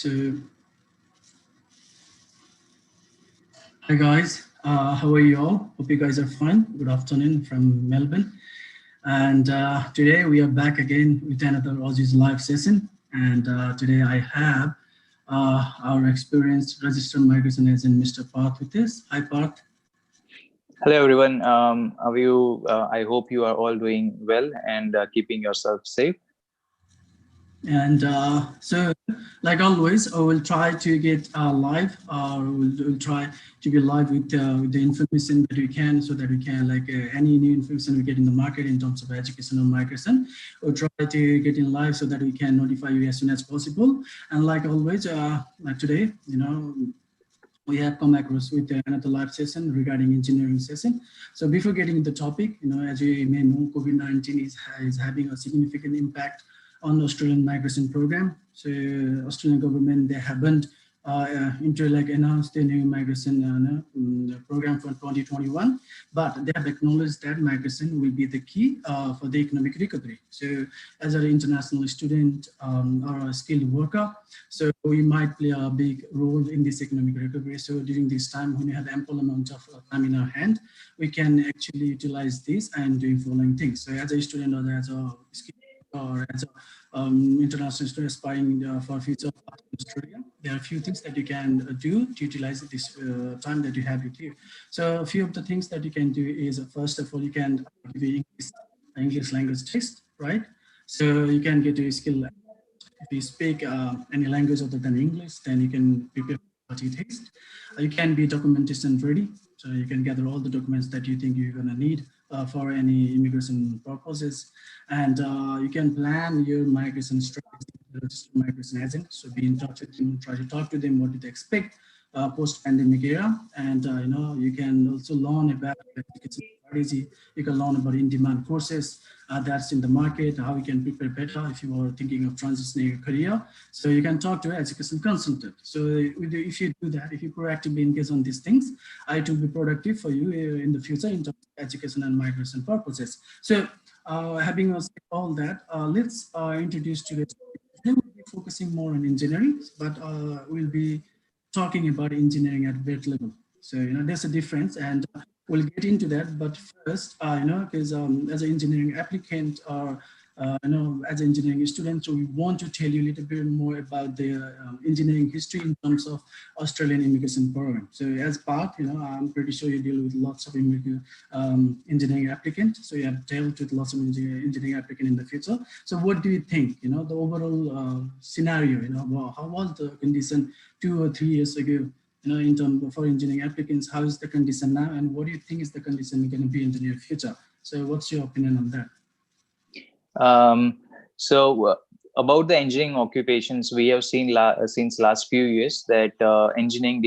So, hi guys, how are you all? Hope you guys are fine. Good afternoon from Melbourne. And today we are back again with another Aussizz live session. And today I have our experienced registered migration agent, Mr. Parth, with us. Hi, Parth. Hello, everyone. How are you? I hope you are all doing well and keeping yourself safe. And so, like always, I will try to get live. We'll try to be live with the information that we can, so that we can, like any new information we get in the market in terms of education or migration, we'll try to get in live so that we can notify you as soon as possible. And like always, like today, we have come across with another live session regarding engineering session. So before getting into the topic, as you may know, COVID-19 is having a significant impact on the Australian migration program. So Australian government, they haven't announced a new migration program for 2021, but they have acknowledged that migration will be the key for the economic recovery. So as an international student or a skilled worker, so we might play a big role in this economic recovery. So during this time, when we have ample amount of time in our hand, we can actually utilize this and doing following things. So as a student or as a skilled or as a international student aspiring for future in Australia, there are a few things that you can do to utilize this time that you have with you. So a few of the things that you can do is, first of all, you can give English language test, right? So you can get a skill. If you speak any language other than English, then you can prepare what you taste. You can be documentation ready, so you can gather all the documents that you think you're gonna need for any immigration purposes, and you can plan your migration strategy. Registered migration agent, so be in touch with them, try to talk to them what do they expect post-pandemic era, and you can also learn about education strategy. You can learn about in-demand courses that's in the market, how you can prepare better if you are thinking of transitioning your career. So you can talk to an education consultant. So if you do that, if you proactively engage on these things, it will be productive for you in the future in terms of education and migration purposes. So having said all that, let's introduce today's. Today we'll be focusing more on engineering, but we'll be talking about engineering at that level. So, there's a difference, and we'll get into that. But first, because as an engineering applicant or, as an engineering student, so we want to tell you a little bit more about the engineering history in terms of Australian immigration program. So as part, I'm pretty sure you deal with lots of engineering applicants. So you have dealt with lots of engineering applicants in the future. So what do you think, the overall scenario, how was the condition 2 or 3 years ago, in terms of for engineering applicants, how is the condition now, and what do you think is the condition going to be in the near future? So what's your opinion on that? About the engineering occupations, we have seen since last few years that engineering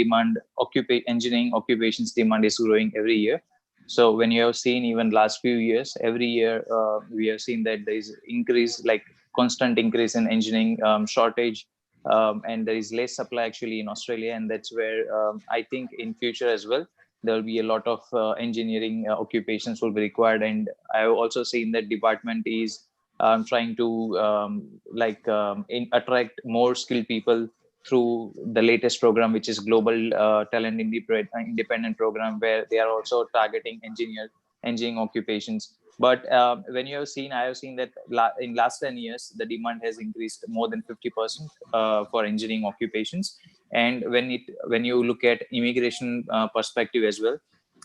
occupations demand is growing every year. So when you have seen even last few years, every year we have seen that there is constant increase in engineering shortage, and there is less supply actually in Australia, and that's where I think in future as well there will be a lot of engineering occupations will be required. And I have also seen that department is trying to attract more skilled people through the latest program, which is Global Talent Independent Program, where they are also targeting engineering occupations. But when I have seen that in last 10 years, the demand has increased more than 50% for engineering occupations. And when you look at immigration perspective as well,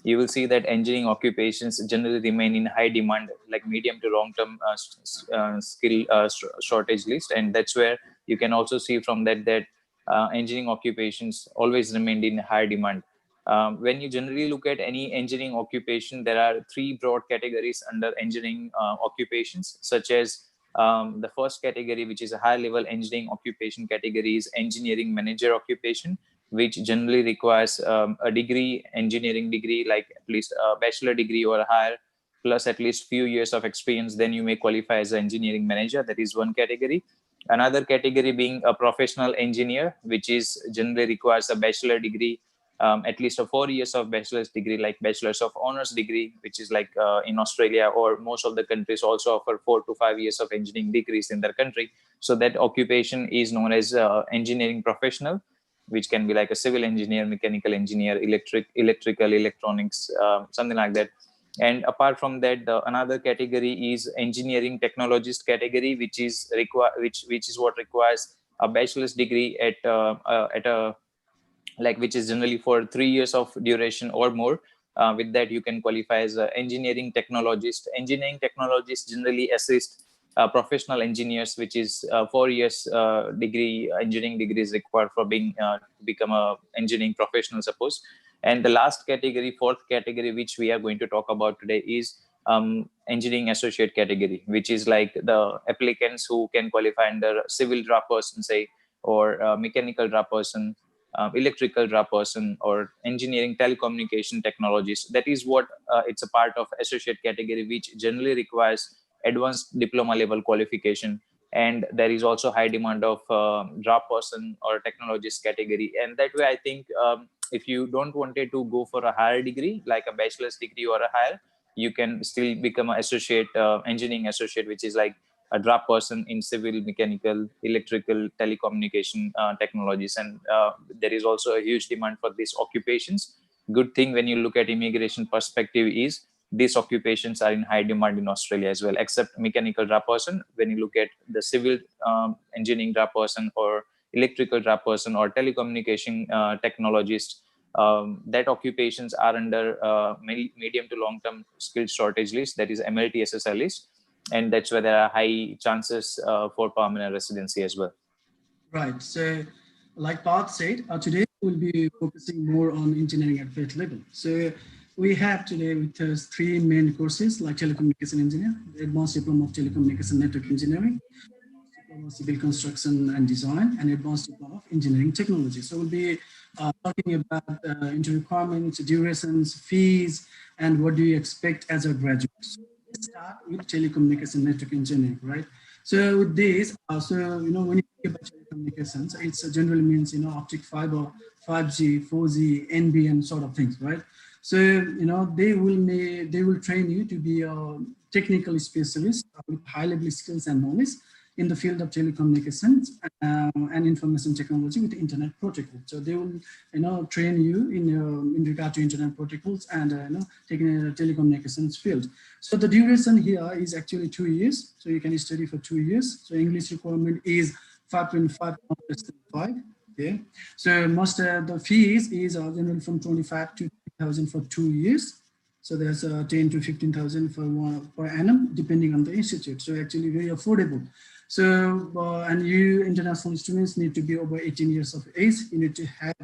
you will see that engineering occupations generally remain in high demand, like medium to long-term skill shortage list. And that's where you can also see from that engineering occupations always remained in high demand. When you generally look at any engineering occupation, there are 3 broad categories under engineering occupations, such as the first category, which is a high-level engineering occupation category, is engineering manager occupation, which generally requires engineering degree, like at least a bachelor degree or higher, plus at least few years of experience. Then you may qualify as an engineering manager. That is one category. Another category being a professional engineer, which is generally requires a bachelor degree at least a 4 years of bachelor's degree, like bachelor's of honors degree, which is like in Australia or most of the countries also offer 4 to 5 years of engineering degrees in their country. So that occupation is known as engineering professional, which can be like a civil engineer, mechanical engineer, electrical, electronics, something like that. And apart from that, the another category is engineering technologist category, which is which is what requires a bachelor's degree at a like which is generally for 3 years of duration or more. With that, you can qualify as an engineering technologist. Engineering technologists generally assist professional engineers, which is 4 years degree. Engineering degree is required for being to become a engineering professional, suppose. And the last category, fourth category, which we are going to talk about today, is engineering associate category, which is like the applicants who can qualify under civil draft person, say, or mechanical draft person, electrical draft person, or engineering telecommunication technologies. That is what it's a part of associate category, which generally requires advanced diploma level qualification. And there is also high demand of draft person or technologist category. And that way, I think if you don't wanted to go for a higher degree, like a bachelor's degree or a higher, you can still become an associate, engineering associate, which is like a draft person in civil, mechanical, electrical, telecommunication technologies. And there is also a huge demand for these occupations. Good thing when you look at immigration perspective is these occupations are in high demand in Australia as well, except mechanical draft person. When you look at the civil engineering draft person, or electrical draft person, or telecommunication technologist, that occupations are under medium to long term skill shortage list, that is MLTSSI list. And that's where there are high chances for permanent residency as well. Right. So, like Parth said, today we'll be focusing more on engineering at faith level. So, we have today with us three main courses like telecommunication engineer, advanced diploma of telecommunication network engineering, advanced diploma of civil construction and design, and advanced diploma of engineering technology. So, we'll be talking about entry requirements, durations, fees, and what do you expect as a graduate. So, let's start with telecommunication network engineering, right? So with this, when you think about telecommunications, it generally means optic fiber, 5G, 4G, NBN sort of things, right? So they will train you to be a technical specialist with high level skills and knowledge in the field of telecommunications and information technology with internet protocol. So they will train you in regard to internet protocols and taking a telecommunications field. So the duration here is actually 2 years. So you can study for 2 years. So English requirement is 5.5 not less than 5. Okay. So most the fees is generally from 25 to 30,000 for 2 years. So there's 10 to 15,000 for one per annum, depending on the institute. So actually very affordable. So and you international students need to be over 18 years of age. You need to have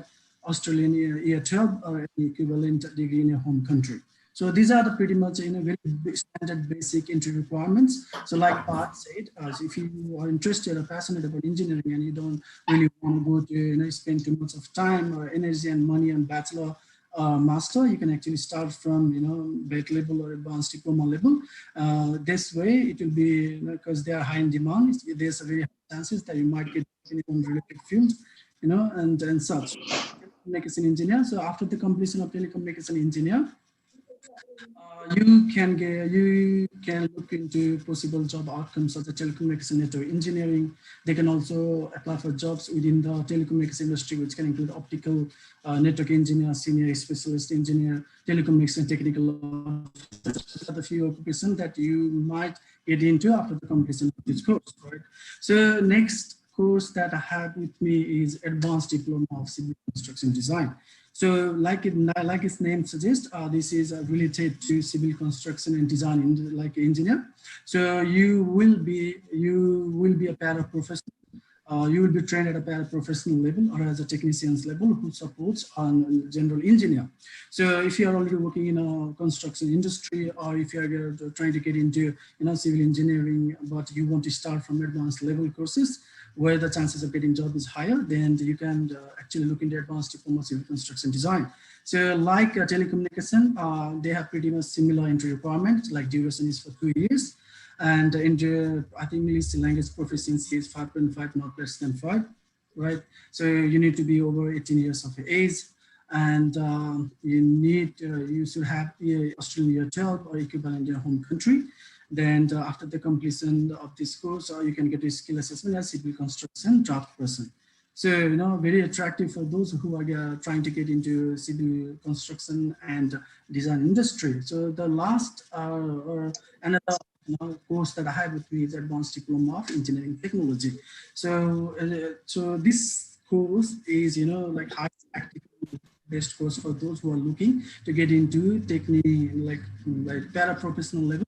Australian year 12 or any equivalent degree in your home country. So these are the pretty much very standard basic entry requirements. So like Parth said, so if you are interested or passionate about engineering and you don't really want to go to spend too much of time or energy and money on bachelor master, you can actually start from BEd level or advanced diploma level. This way it will be because they are high in demand. There's a very high chances that you might get in related field, and such. Telecommunication engineer. So after the completion of telecommunication engineer, you can look into possible job outcomes such as telecommunication network engineering. They can also apply for jobs within the telecommunication industry, which can include optical network engineer, senior specialist engineer, telecommunication technical officer. These are the few occupations that you might get into after the completion of this course, right? So next course that I have with me is Advanced Diploma of Civil Construction Design. So like its name suggests, this is related to civil construction and design, like engineer. So you will be a paraprofessional. You will be trained at a paraprofessional level or as a technician's level who supports on general engineer. So if you are already working in a construction industry, or if you are trying to get into civil engineering, but you want to start from advanced level courses where the chances of getting job is higher, then you can actually look into advanced diploma civil construction design. So like telecommunication, they have pretty much similar entry requirements, like duration is for 2 years. And I think English language proficiency is 5.5, not less than 5, right? So you need to be over 18 years of age. and you should have a Australian Year 12 or equivalent in your home country. Then after the completion of this course, you can get a skill assessment as civil construction draft person. So, very attractive for those who are trying to get into civil construction and design industry. So the last or another course that I have with me is Advanced Diploma of Engineering Technology. So this course is, like high practical best course for those who are looking to get into like para-professional level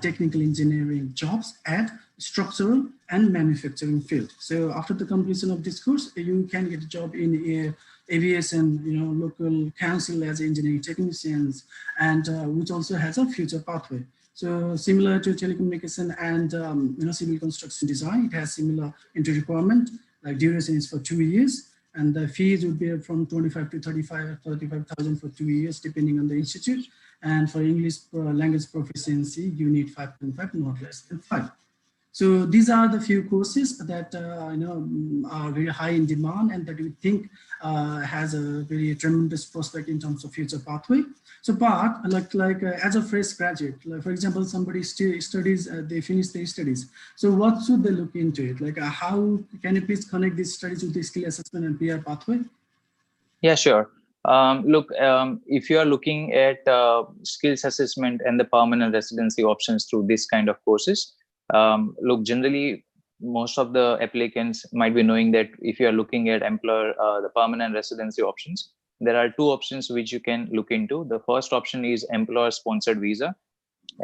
technical engineering jobs at structural and manufacturing field. So after the completion of this course, you can get a job in aviation, local council as engineering technicians, and which also has a future pathway. So similar to telecommunication and civil construction design, it has similar entry requirement. Like duration is for 2 years, and the fees would be from 25 to 35,000 for 2 years, depending on the institute. And for English language proficiency, you need 5.5, not less than 5. So these are the few courses that are very high in demand and that we think has a very tremendous prospect in terms of future pathway. So, but as a fresh graduate, like for example, somebody studies, they finish their studies. So, what should they look into it? Like, how can you please connect these studies with the skill assessment and PR pathway? Yeah, sure. Look, if you are looking at skills assessment and the permanent residency options through this kind of courses, look, generally, most of the applicants might be knowing that if you are looking at employer, the permanent residency options, there are two options which you can look into. The first option is employer sponsored visa,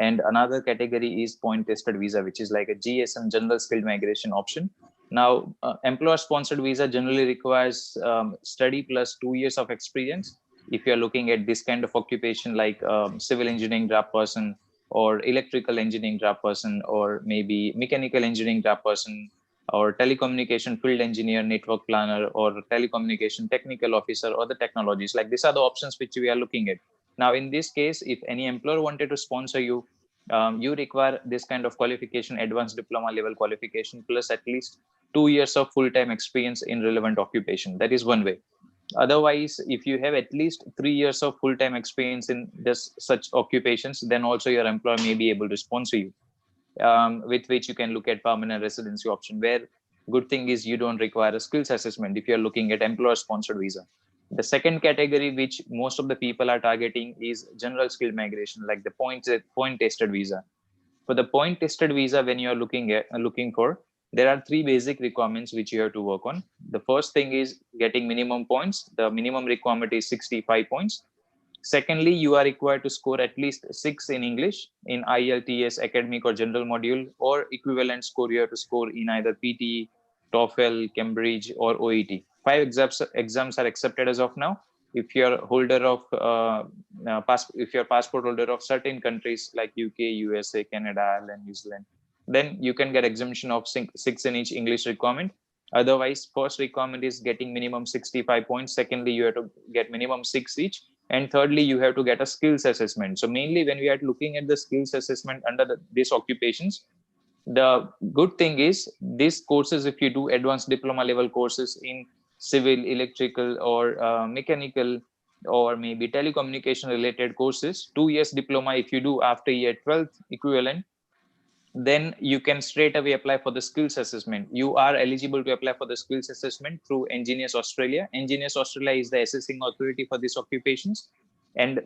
and another category is point tested visa, which is like a GSM, general skilled migration option. Now, employer sponsored visa generally requires study plus 2 years of experience. If you're looking at this kind of occupation like civil engineering draft person, or electrical engineering draft person, or maybe mechanical engineering draft person, or telecommunication field engineer, network planner, or telecommunication technical officer, or the technologies, like these are the options which we are looking at. Now, in this case, if any employer wanted to sponsor you, you require this kind of qualification, advanced diploma level qualification, plus at least 2 years of full-time experience in relevant occupation. That is one way. Otherwise, if you have at least 3 years of full-time experience in this such occupations, then also your employer may be able to sponsor you, with which you can look at permanent residency option, where good thing is you don't require a skills assessment if you're looking at employer sponsored visa. The second category which most of the people are targeting is general skill migration, like the point tested visa. For the point tested visa, when you're looking for, there are three basic requirements which you have to work on. The first thing is getting minimum points. The minimum requirement is 65 points. Secondly, you are required to score at least 6 in English in IELTS academic or general module, or equivalent score you have to score in either PT, TOEFL, Cambridge, or OET. 5 exams are accepted as of now. If you're holder of if you're passport holder of certain countries like UK, USA, Canada, Ireland, New Zealand, then you can get exemption of 6 in each English requirement. Otherwise, first requirement is getting minimum 65 points. Secondly, you have to get minimum 6 each. And thirdly, you have to get a skills assessment. So mainly when we are looking at the skills assessment under these occupations, the good thing is these courses, if you do advanced diploma level courses in civil, electrical, or mechanical, or maybe telecommunication related courses, 2 years diploma if you do after year 12th equivalent, then you can straight away apply for the skills assessment. You are eligible to apply for the skills assessment through Engineers Australia. Engineers Australia is the assessing authority for these occupations, and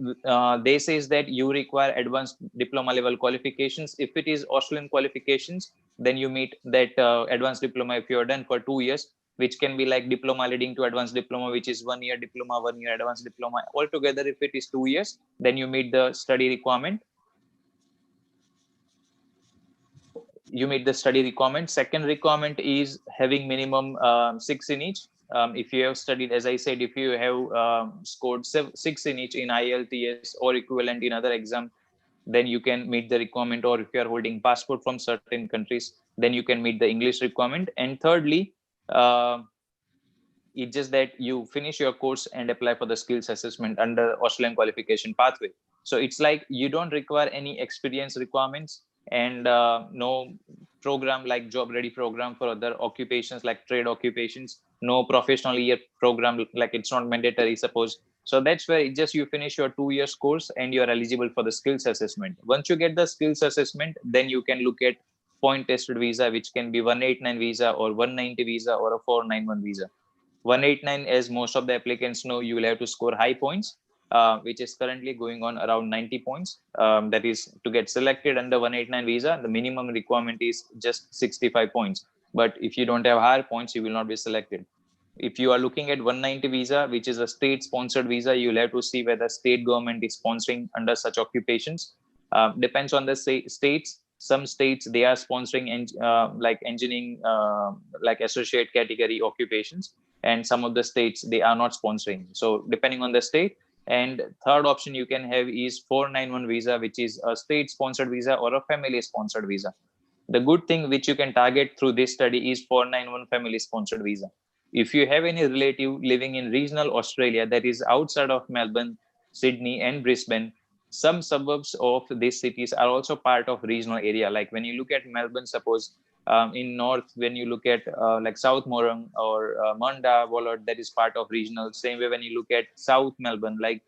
they says that you require advanced diploma level qualifications. If it is Australian qualifications, then you meet that advanced diploma if you're done for 2 years, which can be like diploma leading to advanced diploma, which is 1 year diploma, 1 year advanced diploma. Altogether, if it is 2 years, then you meet the study requirement. Study requirement. Second requirement is having minimum 6 in each. If you have studied, as I said, if you have scored 6 in each in IELTS or equivalent in other exam, then you can meet the requirement. Or if you are holding passport from certain countries, then you can meet the English requirement. And thirdly, it's just that you finish your course and apply for the skills assessment under Australian qualification pathway. So it's like you don't require any experience requirements, and no program like job ready program for other occupations like trade occupations, no professional year program, like it's not mandatory. Suppose So that's where it just you finish your 2 years course and you're eligible for the skills assessment. Once you get the skills assessment, then you can look at point tested visa, which can be 189 visa or 190 visa or a 491 visa. 189, as most of the applicants know, you will have to score high points, which is currently going on around 90 points. That is, to get selected under 189 visa, the minimum requirement is just 65 points. But if you don't have higher points, you will not be selected. If you are looking at 190 visa, which is a state sponsored visa, you'll have to see whether state government is sponsoring under such occupations. Depends on the states. Some states, they are sponsoring like engineering, like associate category occupations, and some of the states, they are not sponsoring. So depending on the state. And third option you can have is 491 visa, which is a state sponsored visa or a family sponsored visa. The good thing which you can target through this study is 491 family sponsored visa. If you have any relative living in regional Australia, that is outside of Melbourne, Sydney and Brisbane, some suburbs of these cities are also part of regional area. Like when you look at Melbourne, suppose, in north, when you look at like South Morang or Munda, Wollert, that is part of regional. Same way when you look at South Melbourne, like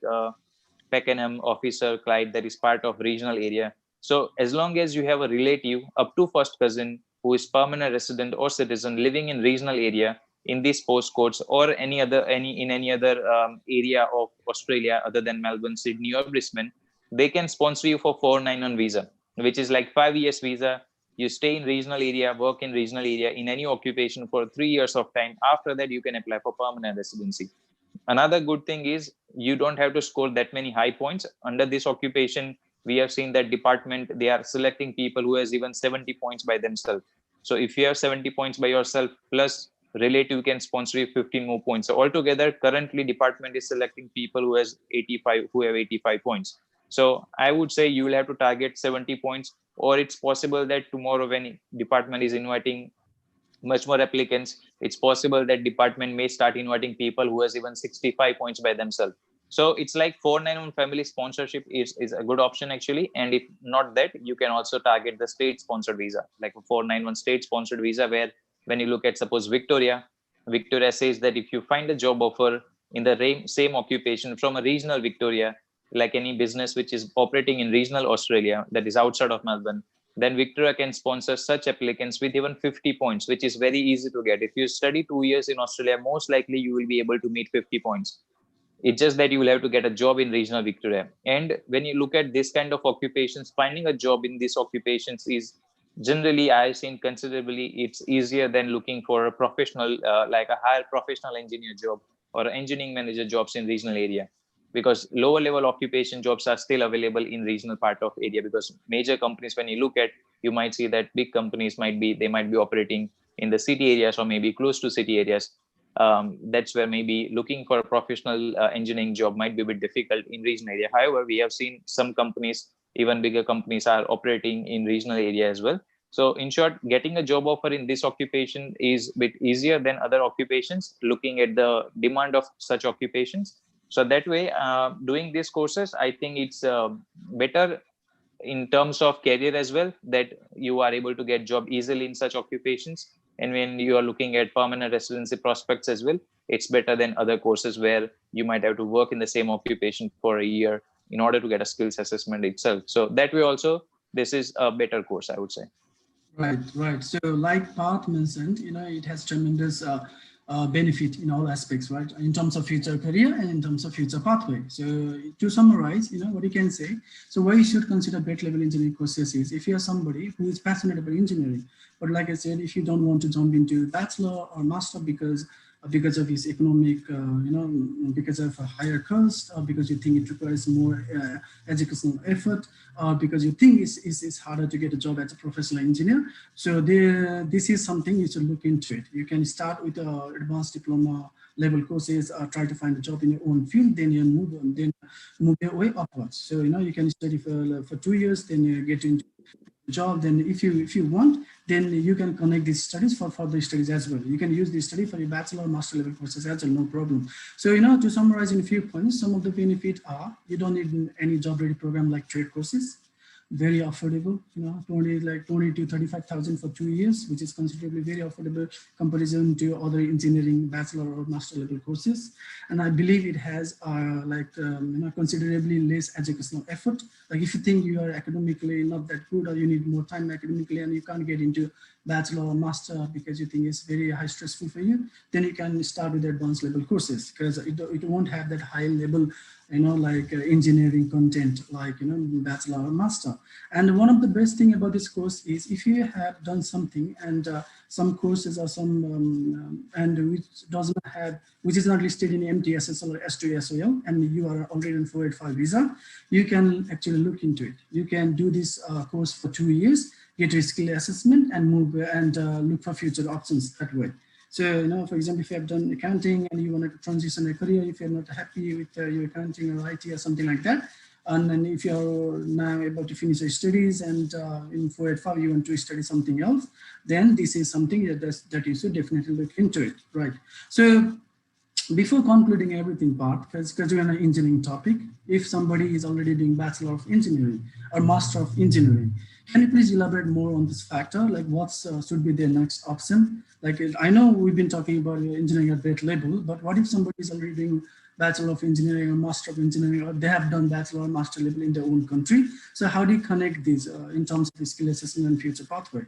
Pakenham, Officer, Clyde, that is part of regional area. So as long as you have a relative up to first cousin who is permanent resident or citizen living in regional area in these postcodes or any other area of Australia other than Melbourne, Sydney or Brisbane, they can sponsor you for 491 visa, which is like 5 years visa. You stay in regional area, work in regional area in any occupation for 3 years of time. After that, you can apply for permanent residency. Another good thing is you don't have to score that many high points under this occupation. We have seen that department, they are selecting people who has even 70 points by themselves. So if you have 70 points by yourself plus relative can sponsor you 15 more points. So altogether, currently department is selecting people who have 85 points. So I would say you will have to target 70 points, or it's possible that tomorrow when department is inviting much more applicants, it's possible that department may start inviting people who has even 65 points by themselves. So it's like 491 family sponsorship is a good option actually. And if not that, you can also target the state sponsored visa, like a 491 state sponsored visa, where when you look at suppose Victoria says that if you find a job offer in the same occupation from a regional Victoria, like any business which is operating in regional Australia that is outside of Melbourne, then Victoria can sponsor such applicants with even 50 points, which is very easy to get. If you study 2 years in Australia, most likely you will be able to meet 50 points. It's just that you will have to get a job in regional Victoria. And when you look at this kind of occupations, finding a job in these occupations is generally, I've seen considerably, it's easier than looking for a professional, like a higher professional engineer job or engineering manager jobs in regional area, because lower level occupation jobs are still available in regional part of area. Because major companies, when you look at, you might see that big companies they might be operating in the city areas or maybe close to city areas. That's where maybe looking for a professional engineering job might be a bit difficult in regional area. However, we have seen some companies, even bigger companies, are operating in regional area as well. So in short, getting a job offer in this occupation is a bit easier than other occupations, looking at the demand of such occupations. So that way, doing these courses, I think it's better in terms of career as well, that you are able to get job easily in such occupations. And when you are looking at permanent residency prospects as well, it's better than other courses where you might have to work in the same occupation for a year in order to get a skills assessment itself. So that way also, this is a better course, I would say. Right, right. So, like Parth mentioned, it has tremendous benefit in all aspects, right? In terms of future career and in terms of future pathway. So, to summarize, what you can say. So, why you should consider base level engineering courses is if you are somebody who is passionate about engineering, but like I said, if you don't want to jump into bachelor or master because of its economic, because of a higher cost, or because you think it requires more educational effort, or because you think it's harder to get a job as a professional engineer. So this is something you should look into it. You can start with advanced diploma level courses, try to find a job in your own field, then you move your way upwards. So you can study for 2 years, then you get into job. Then if you want, then you can connect these studies for further studies as well. You can use this study for your bachelor or master level courses as well, no problem. So to summarize in a few points, some of the benefits are you don't need any job ready program like trade courses. very affordable, 20 to 35,000 for 2 years, which is considerably very affordable comparison to other engineering bachelor or master level courses. And I believe it has considerably less educational effort. Like if you think you are academically not that good, or you need more time academically and you can't get into bachelor or master because you think it's very high stressful for you, then you can start with advanced level courses, because it won't have that high level engineering content like bachelor or master. And one of the best thing about this course is if you have done something, and some courses or some and which is not listed in MTSSL or S2 SOL, and you are already on 485 visa, you can actually look into it. You can do this course for 2 years, get your skill assessment, and move and look for future options that way. So, for example, if you have done accounting and you want to transition a career, if you're not happy with your accounting or IT or something like that, and then if you're now able to finish your studies and in 485 you want to study something else, then this is something that you should definitely look into it, right? So before concluding everything part, because we're on an engineering topic, if somebody is already doing Bachelor of Engineering or Master of Engineering, can you please elaborate more on this factor? Like what should be their next option? Like I know we've been talking about engineering at that level, but what if somebody is already doing Bachelor of Engineering or Master of Engineering, or they have done Bachelor or Master level in their own country? So how do you connect these in terms of the skill assessment and future pathway?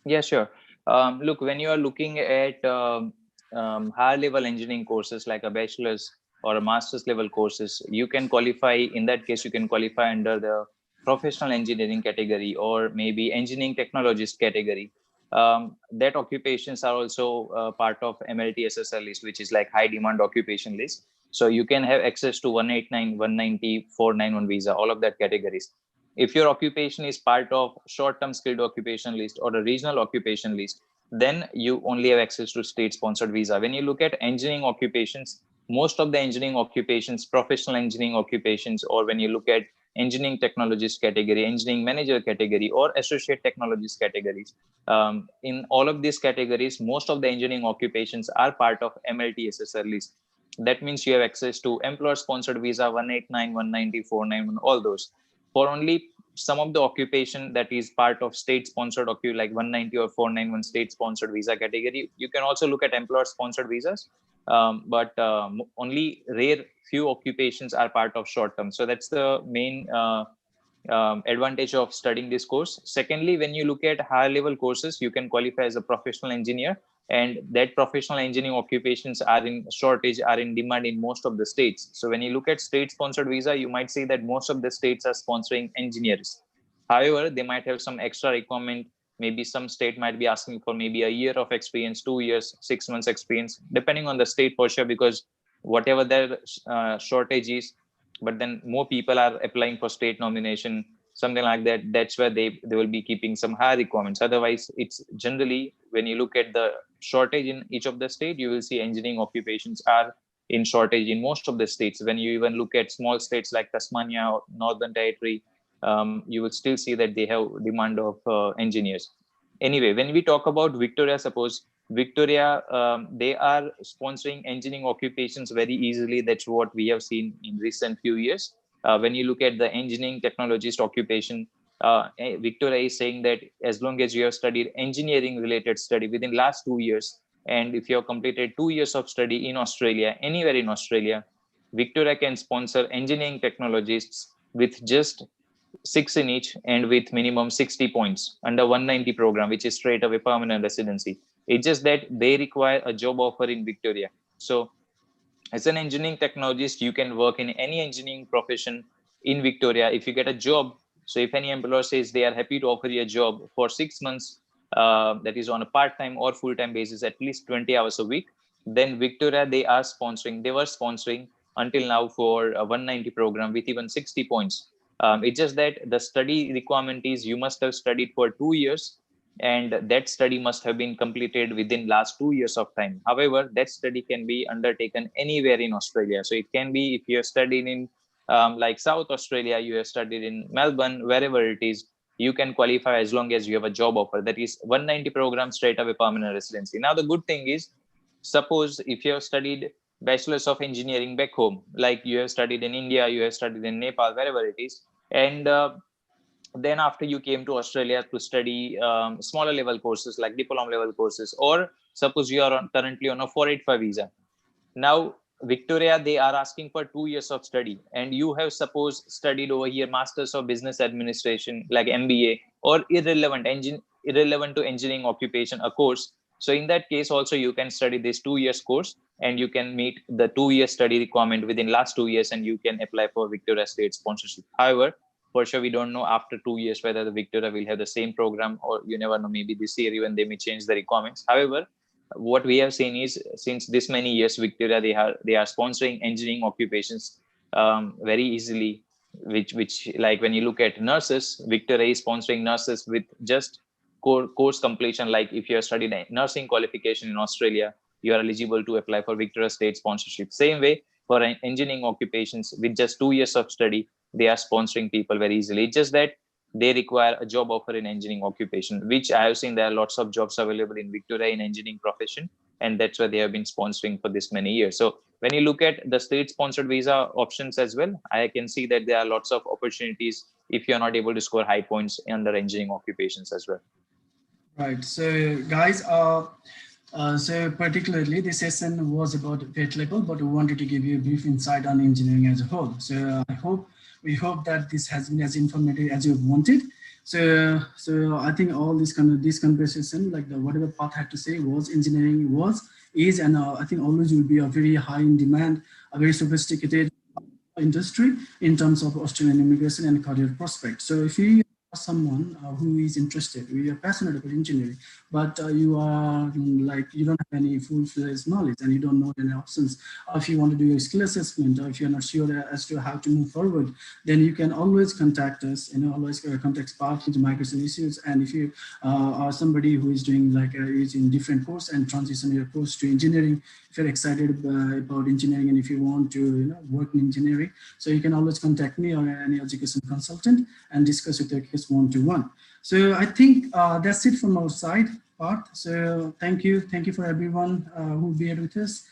Yeah, sure. Look, when you are looking at higher level engineering courses like a bachelor's or a master's level courses, you can qualify, in that case, you can qualify under the professional engineering category or maybe engineering technologist category. That occupations are also part of MLTSSL list, which is like high demand occupation list. So you can have access to 189, 190, 491 visa, all of that categories. If your occupation is part of short-term skilled occupation list or a regional occupation list, then you only have access to state-sponsored visa. When you look at engineering occupations, most of the engineering occupations, professional engineering occupations, or when you look at engineering technologist category, engineering manager category, or associate technologist categories, in all of these categories, most of the engineering occupations are part of MLTSSR list. That means you have access to employer-sponsored visa 189, 190, 491, all those. For only some of the occupation that is part of state sponsored like 190 or 491 state sponsored visa category, you can also look at employer sponsored visas, but only rare few occupations are part of short term. So that's the main advantage of studying this course. Secondly, when you look at higher level courses, you can qualify as a professional engineer, and that professional engineering occupations are in shortage, are in demand in most of the states. So when you look at state sponsored visa, you might see that most of the states are sponsoring engineers. However, they might have some extra requirement. Maybe some state might be asking for maybe a year of experience, 2 years, 6 months experience, depending on the state for sure, because whatever their shortage is, but then more people are applying for state nomination, something like that. That's where they will be keeping some higher requirements. Otherwise, it's generally, when you look at the shortage in each of the state, you will see engineering occupations are in shortage in most of the states. When you even look at small states like Tasmania or Northern Territory, you will still see that they have demand of engineers. Anyway, when we talk about Victoria, suppose Victoria, they are sponsoring engineering occupations very easily. That's what we have seen in recent few years. When you look at the engineering technologist occupation, Victoria is saying that as long as you have studied engineering related study within last 2 years, and if you have completed 2 years of study in Australia, anywhere in Australia, Victoria can sponsor engineering technologists with just 6 in each and with minimum 60 points under 190 program, which is straight away permanent residency. It's just that they require a job offer in Victoria. So as an engineering technologist, you can work in any engineering profession in Victoria if you get a job. So if any employer says they are happy to offer you a job for 6 months, that is on a part-time or full-time basis, at least 20 hours a week, then Victoria, they were sponsoring until now for a 190 program with even 60 points. It's just that the study requirement is you must have studied for 2 years, and that study must have been completed within last 2 years of time. However, that study can be undertaken anywhere in Australia. So it can be if you have studied in like South Australia, you have studied in Melbourne, wherever it is, you can qualify as long as you have a job offer. That is 190 program straight away permanent residency. Now, the good thing is, suppose if you have studied bachelor's of engineering back home, like you have studied in India, you have studied in Nepal, wherever it is, and then after you came to Australia to study smaller level courses like diploma level courses, or suppose you are currently on a 485 visa. Now Victoria, they are asking for 2 years of study, and you have suppose studied over here masters of business administration like MBA, or irrelevant to engineering occupation a course. So in that case also you can study this 2 years course, and you can meet the 2 year study requirement within last 2 years, and you can apply for Victoria state sponsorship. However, for sure we don't know after 2 years whether the Victoria will have the same program, or you never know, maybe this year even they may change the requirements. However, what we have seen is since this many years Victoria, they are sponsoring engineering occupations very easily, which like when you look at nurses, Victoria is sponsoring nurses with just course completion. Like if you have studied a nursing qualification in Australia, you are eligible to apply for Victoria state sponsorship. Same way for engineering occupations, with just 2 years of study, they are sponsoring people very easily. It's just that they require a job offer in engineering occupation, which I have seen there are lots of jobs available in Victoria in engineering profession, and that's why they have been sponsoring for this many years. So when you look at the state sponsored visa options as well, I can see that there are lots of opportunities if you're not able to score high points under engineering occupations as well. Right. So, guys, so particularly this session was about PET level, but we wanted to give you a brief insight on engineering as a whole. So, we hope that this has been as informative as you wanted. So I think all this conversation, like the whatever Path had to say was engineering is, and I think always will be a very high in demand, a very sophisticated industry in terms of Australian immigration and career prospects. So if you are someone who is interested, we are passionate about engineering, but you are like, you don't have any full-fledged knowledge and you don't know any options, or if you want to do a skill assessment, or if you're not sure as to how to move forward, then you can always contact us, always contact Spark into migration issues. And if you are somebody who is doing like is in different course and transition your course to engineering, if you're excited about engineering and if you want to work in engineering, so you can always contact me or any education consultant and discuss with your case one-to-one. So I think that's it from our side, Parth. So thank you for everyone who bear with us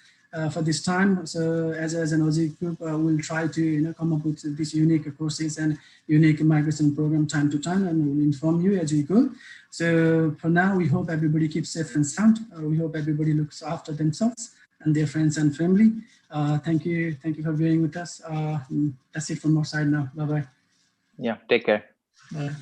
for this time. So as an Aussie group, we'll try to come up with these unique courses and unique migration program time to time, and we'll inform you as we go. So for now, we hope everybody keeps safe and sound. We hope everybody looks after themselves and their friends and family. Thank you for being with us. That's it from our side now. Bye-bye. Yeah, take care. Bye.